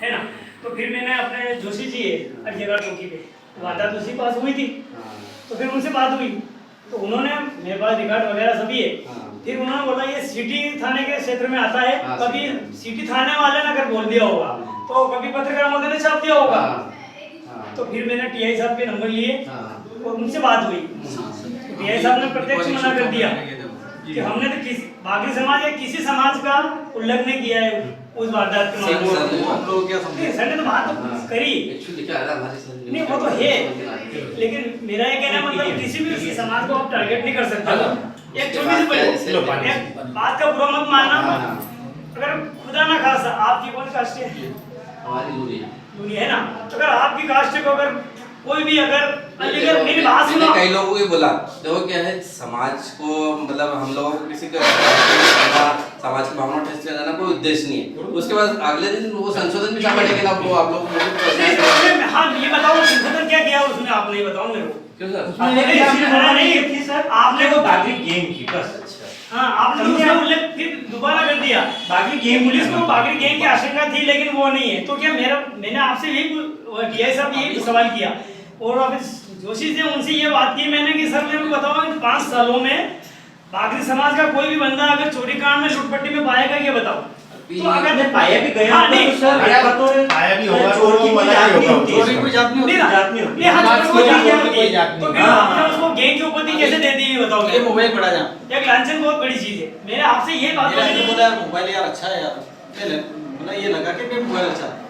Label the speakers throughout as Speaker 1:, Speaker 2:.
Speaker 1: है ना। तो फिर मैंने अपने जोशी जी है अजयगढ़ चौकी पे वारदात उसी पास हुई थी, तो फिर उनसे बात हुई तो उन्होंने मेरे पास रिकॉर्ड वगैरह सभी है। फिर उन्होंने बोला ये सिटी थाने के क्षेत्र में आता है, कभी सिटी थाने वाले ने अगर बोल दिया होगा तो कभी पत्रकार महोदय ने छाप दिया होगा। तो फिर मैंने टीआई साहब के नंबर लिए और उनसे बात हुई, टीआई साहब ने प्रत्यक्ष मना कर दिया कि हमने तो किसी बागी समाज या किसी समाज का उल्लंघन किया है उस वारदात के मामले में। सर ने तो बात करी नहीं, वो तो है, लेकिन मेरा ये कहना मतलब किसी भी समाज को आप टारगेट नहीं कर सकते। एक छोटी सी बात का बुरा मत मानना, अगर खुदा ना खासा आपकी कौन कास्ट है, हमारी दूरी है ना, तो अगर आपकी कास्ट को अगर कोई भी अगर मेरी बात सुनो,
Speaker 2: कई लोगों को बोला देखो क्या है समाज को मतलब हम लोगों को किसी का समाज की भावना ठेस लगाना कोई उद्देश्य नहीं है। उसके बाद अगले दिन वो संशोधन भी चाह लेकिन अब वो आप लोग
Speaker 1: हाँ ये बताओ संशोधन क्या किया उसमें, आप नहीं बताओ मेरे को
Speaker 2: क्यों सर
Speaker 1: नहीं थी सर, आपने
Speaker 3: वो बागी गेम की बस।
Speaker 1: हाँ आपने उसका उल्लेख फिर दोबारा कर दिया बागी गेम, पुलिस को बागी गेम की आशंका थी लेकिन वो नहीं है। तो क्या मैंने आपसे यही टीआई साहब यही सवाल किया और अब जोशी से उनसे ये बात की मैंने कि सर मेरे को बताओ इन 5 सालों में बागी समाज का कोई भी बंदा अगर चोरी कांड में लूटपट्टी में पाएगा ये बताओ। तो अगर
Speaker 3: मैं पाया भी गया
Speaker 1: हाँ, नहीं,
Speaker 3: तो सर
Speaker 4: पाया भी होगा
Speaker 3: चोर की
Speaker 4: तो
Speaker 3: जात नहीं होती,
Speaker 4: चोरी
Speaker 3: कोई जात नहीं होती, जात नहीं होती।
Speaker 1: कोई जात नहीं, तो फिर आपने उसको गैंग की उपाधि कैसे दे दी ये बताओ।
Speaker 5: ये मोबाइल पड़ा जा
Speaker 1: एक लांछन बहुत बड़ी चीज है। मैंने आपसे ये बात
Speaker 5: ये बोला यार मोबाइल यार अच्छा है यार, ले बोला ये लगा के मैं मोबाइल अच्छा है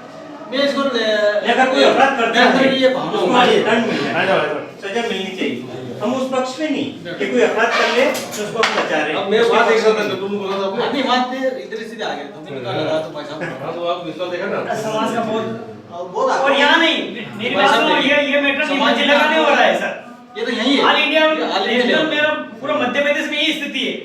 Speaker 5: मैं इसको
Speaker 3: अगर कोई अपराध करता है
Speaker 5: ये भावना
Speaker 3: उसको
Speaker 5: हमारी
Speaker 3: दंड मिलना है, सजा मिलनी चाहिए। हम उस पक्ष में नहीं कि कोई अपराध कर ले तो उसको हम बचा रहे हैं।
Speaker 4: अब मैं बात देख रहा था तुम बोला था
Speaker 5: नहीं बात इधर सीधे आ गए तो मैंने कहा लगा तो भाई साहब
Speaker 4: हां तो आप विश्वास देखा ना
Speaker 1: समाज का बहुत
Speaker 5: बहुत
Speaker 1: और यहाँ नहीं मेरी बात सुनो, ये मैटर समाज जिला का नहीं हो रहा है सर,
Speaker 5: ये तो यही है
Speaker 1: ऑल इंडिया मेरा पूरा मध्य प्रदेश में यही स्थिति है।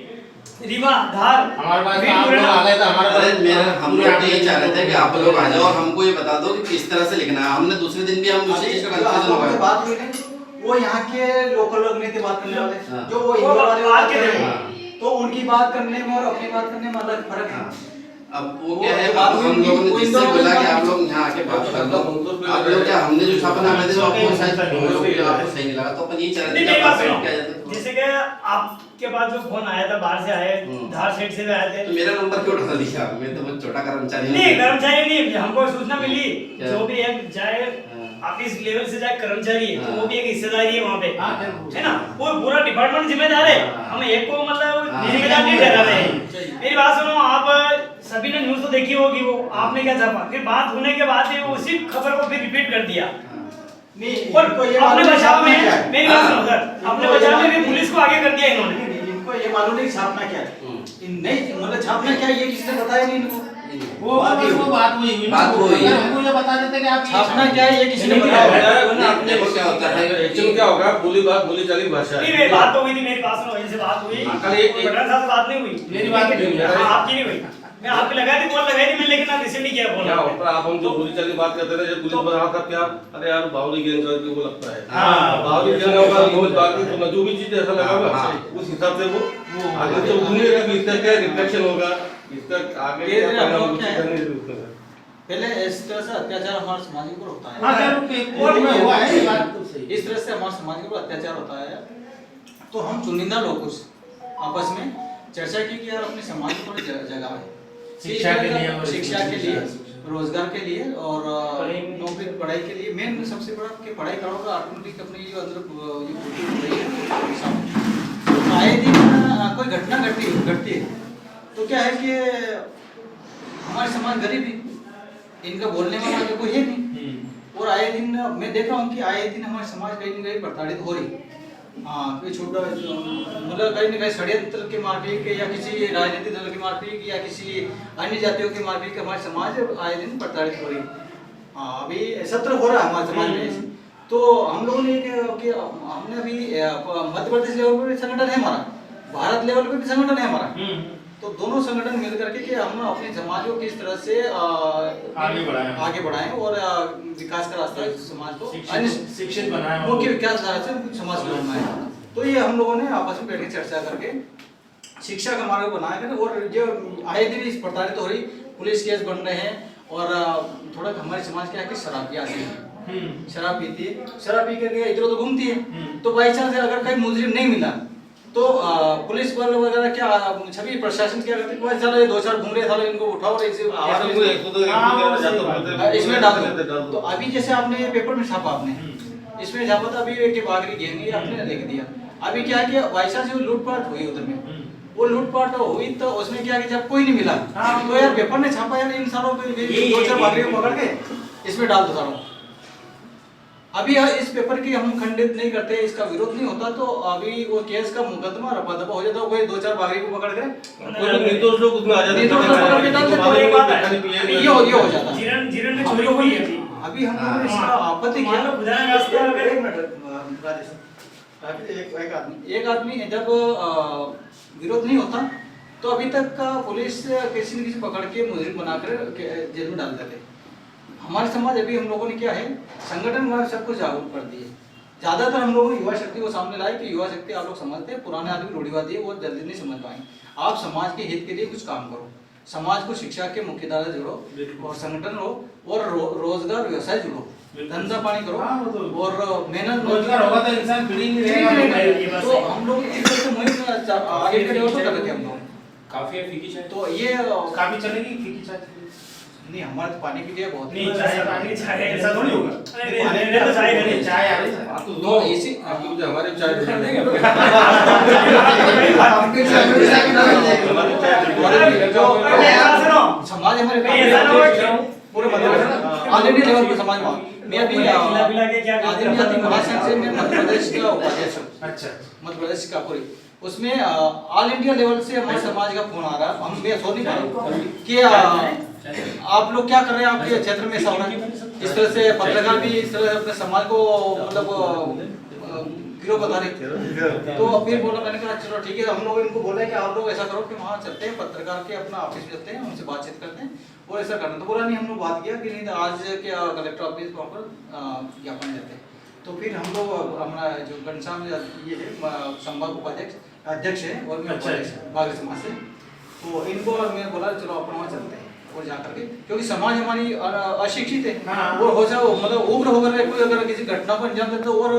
Speaker 1: रीवा धार
Speaker 4: हमारे पास आप लोग आ गए थे हमारे
Speaker 2: मेरा हम लोग तो ये चाह रहे थे कि आप लोग आ जाओ और हमको ये बता दो कि किस तरह से लिखना है। हमने दूसरे दिन भी हम उसी चीज का कंफ्यूजन हो गया।
Speaker 5: बात हुई नहीं वो यहाँ के लोकल लोग नहीं थे बात करने वाले
Speaker 2: हाँ।
Speaker 5: जो वो इंदौर वाले बात
Speaker 1: के
Speaker 5: कर रहे
Speaker 1: थे।
Speaker 5: हैं तो उनकी बात करने में और अपनी बात करने में अलग फर्क है।
Speaker 2: अब वो क्या है अब हम लोगों ने जिससे बोला कि आप लोग यहाँ आके बात कर लो, आप लोग क्या हमने जो छापा ना दे तो आपको शायद आपको सही नहीं लगा तो अपन ये चाह रहे थे कि आप बैठ के आ जाते।
Speaker 1: जैसे कि आपके पास जो फोन आया था बाहर से आए धार सेट से भी आए थे,
Speaker 2: तो मेरा नंबर क्यों उठा दिया? मैं तो बहुत छोटा कर्मचारी हूँ।
Speaker 1: नहीं कर्मचारी नहीं, हमको सूचना मिली
Speaker 2: क्या?
Speaker 1: जो भी एक जाए ऑफिस लेवल से जाए कर्मचारी है तो वो भी एक हिस्सेदारी है वहाँ पे, है ना, वो पूरा डिपार्टमेंट जिम्मेदार है। हम एक को मतलब जिम्मेदार नहीं ठहरा रहे हैं। मेरी बात सुनो, आप सभी ने न्यूज़ तो देखी होगी, वो आपने क्या छापा, फिर बात होने के बाद वो उसी खबर को फिर रिपीट कर दिया।
Speaker 5: नहीं
Speaker 1: और अपने बचाव में मेरी बात सुनो सर, अपने बचाव में भी पुलिस को आगे कर दिया इन्होंने।
Speaker 5: इनको ये मालूम नहीं छापना क्या है, नहीं मतलब छापना क्या ये किसी ने बताया नहीं इनको।
Speaker 4: वो बात हुई हमको ये बता देते कि आप
Speaker 5: छापना क्या है ये किसी ने बताया।
Speaker 2: आपने वो क्या होता है
Speaker 4: एक्चुअली क्या होगा बोली चाली भाषा
Speaker 1: नहीं मेरी बात तो हुई थी, मेरी पास में वहीं से बात हुई,
Speaker 4: कल एक
Speaker 1: पटना साहब से बात नहीं हुई,
Speaker 4: मेरी बात नहीं हुई,
Speaker 1: हाँ, आपकी नहीं हुई। मैं आपकी लगाई थी, कॉल लगाई थी मैं, लेकिन आप रिसीव नहीं किया फोन।
Speaker 4: क्या होता है आप हम जो बोली चाली बात करते थे जब पुलिस पर आता क्या अरे यार बावली गैंग करके वो लगता है
Speaker 1: हाँ।
Speaker 4: बावली गैंग होगा बहुत बाकी तो जो भी चीज ऐसा लगा होगा उस हिसाब से वो आगे तो उन्हें भी इसका क्या रिफ्लेक्शन होगा इसका आगे
Speaker 5: ये
Speaker 4: क्या
Speaker 5: हम लोग
Speaker 4: परिणाम
Speaker 5: क्या है?
Speaker 4: करने की जरूरत है।
Speaker 5: पहले इस तरह से अत्याचार हमारे समाज के ऊपर होता है।
Speaker 4: और में हुआ है ये बात तो सही
Speaker 5: इस तरह से हमारे समाज के ऊपर अत्याचार होता है तो हम चुनिंदा लोग उस आपस में चर्चा की कि यार अपने समाज को थोड़ी जगह है शिक्षा के लिए रोजगार के लिए और नौकरी पढ़ाई के लिए मेन सबसे बड़ा कि पढ़ाई करोगे ऑटोमेटिक अपनी जो अंदर ये बुद्धि हो रही है आए दिन कोई घटना घटती है तो क्या है कि हमारे समाज गरीब है, इनका बोलने वाला आगे कोई है नहीं और आए दिन मैं देख रहा हूँ कि आए दिन हमारे समाज कहीं न कहीं प्रताड़ित हो रही। हाँ कोई छोटा मतलब कहीं न कहीं षड्यंत्र के माफिक या किसी राजनीतिक दल के माफिक या किसी अन्य जातियों के माफिक हमारे समाज आए दिन प्रताड़ित हो रही। हाँ अभी सत्र हो रहा है हमारे समाज में तो हम लोगों ने हमने अभी मध्य प्रदेश लेवल पर भी संगठन है हमारा, भारत लेवल पर भी संगठन है हमारा, तो दोनों संगठन मिल करके कि हम अपने समाज को किस तरह से आगे बढ़ाएं और विकास का रास्ता समाज को
Speaker 3: शिक्षित बनाएं,
Speaker 5: मुख्य विकास से समाज को बनाएं। तो ये हम लोगों ने आपस में बैठ के चर्चा करके शिक्षा का मार्ग बनाया और जो आए दिन इस प्रताड़ित हो रही पुलिस केस बन रहे हैं और थोड़ा हमारे समाज क्या है कि शराबी आदमी है, शराब पीती है, शराब पी करके इधर उधर घूमती है। तो बाई चांस अगर कहीं मुजरिम नहीं मिला तो पुलिस वाले वगैरह क्या छवि प्रशासन क्या करते हैं, चलो ये 2-4 घूम रहे थे इनको उठाओ और इसे इसमें डाल दो। तो अभी जैसे आपने ये पेपर में छापा, आपने इसमें छापा था अभी एक बागरी गैंग आपने लिख दिया। अभी क्या है कि वाइसा जो लूटपाट हुई उधर में, वो लूटपाट हुई तो उसमें क्या कि जब कोई नहीं मिला तो यार पेपर ने छापा यार इन सालों पे 2-4 बागरी को पकड़ के इसमें डाल दो सालों। अभी इस पेपर की हम खंडित नहीं करते, इसका विरोध नहीं होता तो अभी वो केस का मुकदमा रफा दफा हो जाता, कोई 2-4 बागरी को पकड़ कर
Speaker 4: कोई निर्दोष लोग उसमें आ जाते हैं,
Speaker 5: निर्दोष लोग पकड़ के डाल देते हैं,
Speaker 1: एक बात है।
Speaker 5: ये हो जाता है।
Speaker 1: जीरन में चोरी हुई है
Speaker 5: अभी हम लोगों ने इसका आपत्ति किया।
Speaker 1: खुदा ने रास्ता अगर-
Speaker 5: एक मिनट राजेश, एक आदमी जब विरोध नहीं होता तो अभी तक का पुलिस किसी न किसी पकड़ के मुजरिम बनाकर जेल में डाल देते। हमारे समाज अभी हम लोगों ने क्या है, संगठन वाले सबको जागरूक कर दिए। ज्यादातर हम लोगों ने युवा शक्ति को सामने लाए कि युवा शक्ति आप लोग समझते हैं, पुराने आदमी रूढ़िवादी है वो जल्दी नहीं समझ पाएंगे। आप समाज के हित के लिए कुछ काम करो, समाज को शिक्षा के मुख्यधारा जोड़ो और संगठन हो और रोजगार व्यवसाय जुड़ो, धंधा पानी करो और मेहनत
Speaker 6: रोजगार होगा तो इंसान फ्री नहीं रहेगा।
Speaker 5: तो हम लोग इस तरह से मुहिम आगे के डेवलप कर रहे थे हम लोग।
Speaker 6: काफी है फीकी चाय
Speaker 5: तो ये
Speaker 6: काफी चलेगी फीकी चाय
Speaker 5: नहीं, हमारे तो पानी के लिए बहुत
Speaker 6: नहीं चाय
Speaker 1: चाय
Speaker 6: ऐसा थोड़ी होगा।
Speaker 1: अरे मेरे तो चाय नहीं।
Speaker 6: चाय आ रही है
Speaker 5: तो इसी
Speaker 4: हमारे चाय
Speaker 5: समाज हमारे पूरे ऑल इंडिया लेवल पर समाज मैं अभी आदिवासी महासंघ से मैं मध्य प्रदेश का उपाध्यक्ष हूँ।
Speaker 6: अच्छा
Speaker 5: मध्य प्रदेश का पूरी उसमें ऑल इंडिया लेवल से हमारे समाज का फोन आ रहा है, हम मैं सो नहीं पा रहा कि आप लोग क्या कर रहे हैं, आपके क्षेत्र में ऐसा हो रहा है। इस तरह से पत्रकार भी इस तरह से अपने समाज को मतलब गिरो बता रहे। तो फिर बोला, मैंने कहा चलो ठीक है, हम लोग इनको बोला कि आप लोग ऐसा करो कि वहाँ चलते हैं पत्रकार के अपना ऑफिस चलते हैं, उनसे बातचीत करते हैं और ऐसा करना। तो बोला नहीं, हम लोग बात किया कि नहीं आज क्या कलेक्टर ऑफिस वहाँ पर ज्ञापन देते हैं। तो फिर हम लोग हमारा जो घनश्याम ये है संभाग उपाध्यक्ष अध्यक्ष है और मैं उपाध्यक्ष बागरी समाज से, तो इनको मैं बोला चलो अपन वहाँ चलते हैं और जा करके, क्योंकि समाज हमारी अशिक्षित है और हो जाओ मतलब उग्र होकर कोई अगर किसी घटना को अंजाम देता और